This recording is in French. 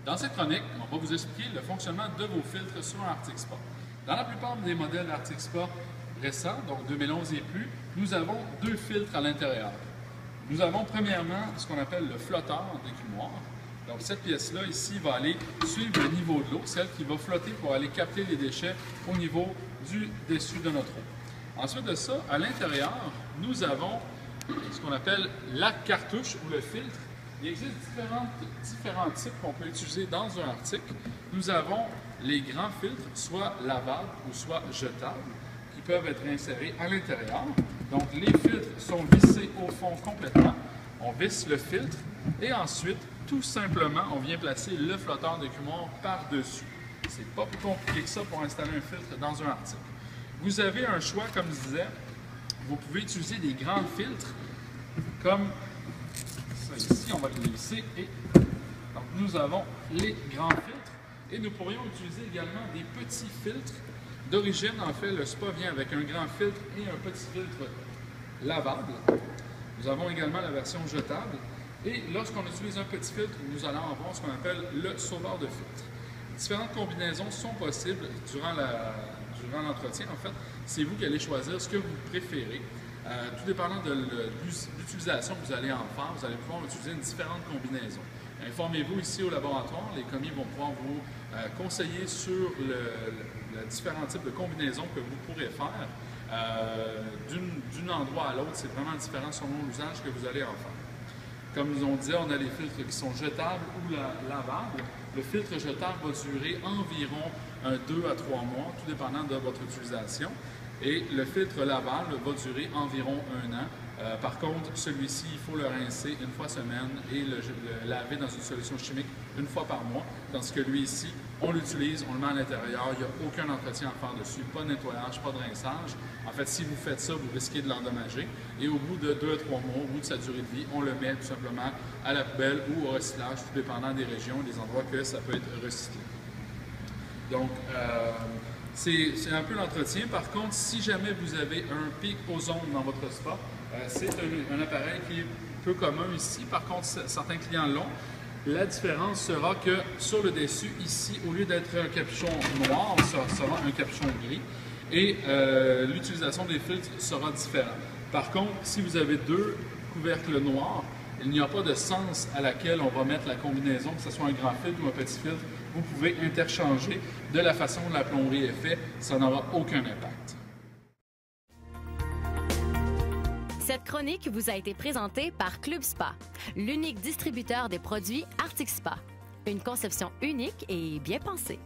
Dans cette chronique, on va vous expliquer le fonctionnement de vos filtres sur un Arctic Spa. Dans la plupart des modèles Arctic Spa récents, donc 2011 et plus, nous avons deux filtres à l'intérieur. Nous avons premièrement ce qu'on appelle le flotteur d'écumoire. Donc cette pièce-là ici va aller suivre le niveau de l'eau, celle qui va flotter pour aller capter les déchets au niveau du dessus de notre eau. Ensuite de ça, à l'intérieur, nous avons ce qu'on appelle la cartouche ou le filtre. Il existe différents types qu'on peut utiliser dans un Arctic. Nous avons les grands filtres, soit lavables ou soit jetables, qui peuvent être insérés à l'intérieur. Donc les filtres sont vissés au fond complètement. On visse le filtre et ensuite, tout simplement, on vient placer le flotteur d'écumoire par-dessus. C'est pas plus compliqué que ça pour installer un filtre dans un Arctic. Vous avez un choix, comme je disais, vous pouvez utiliser des grands filtres comme ça ici, on va les visser. Et donc nous avons les grands filtres et nous pourrions utiliser également des petits filtres. D'origine, en fait, le spa vient avec un grand filtre et un petit filtre lavable. Nous avons également la version jetable. Et lorsqu'on utilise un petit filtre, nous allons avoir ce qu'on appelle le sauveur de filtre. Différentes combinaisons sont possibles durant l'entretien. En fait, c'est vous qui allez choisir ce que vous préférez. Tout dépendant de l'utilisation que vous allez en faire, vous allez pouvoir utiliser une différente combinaison. Informez-vous ici au laboratoire, les commis vont pouvoir vous conseiller sur le différents types de combinaisons que vous pourrez faire. D'un endroit à l'autre, c'est vraiment différent selon l'usage que vous allez en faire. Comme nous on disait, on a les filtres qui sont jetables ou lavables. Le filtre jetable va durer environ 2 à 3 mois, tout dépendant de votre utilisation. Et le filtre lavable va durer environ 1 an. Par contre, celui-ci, il faut le rincer une fois semaine et le laver dans une solution chimique une fois par mois. Tandis que lui ici, on l'utilise, on le met à l'intérieur, il n'y a aucun entretien à faire dessus, pas de nettoyage, pas de rinçage. En fait, si vous faites ça, vous risquez de l'endommager. Et au bout de 2 à 3 mois, au bout de sa durée de vie, on le met tout simplement à la poubelle ou au recyclage, tout dépendant des régions, des endroits que ça peut être recyclé. Donc, c'est un peu l'entretien. Par contre, si jamais vous avez un pic ozone dans votre spa, c'est un appareil qui est peu commun ici. Par contre, certains clients l'ont. La différence sera que sur le dessus, ici, au lieu d'être un capuchon noir, ça sera un capuchon gris. Et l'utilisation des filtres sera différente. Par contre, si vous avez deux couvercles noirs, il n'y a pas de sens à laquelle on va mettre la combinaison, que ce soit un grand filtre ou un petit filtre. Vous pouvez interchanger de la façon dont la plomberie est faite, ça n'aura aucun impact. Cette chronique vous a été présentée par Club Spa, l'unique distributeur des produits Arctic Spa. Une conception unique et bien pensée.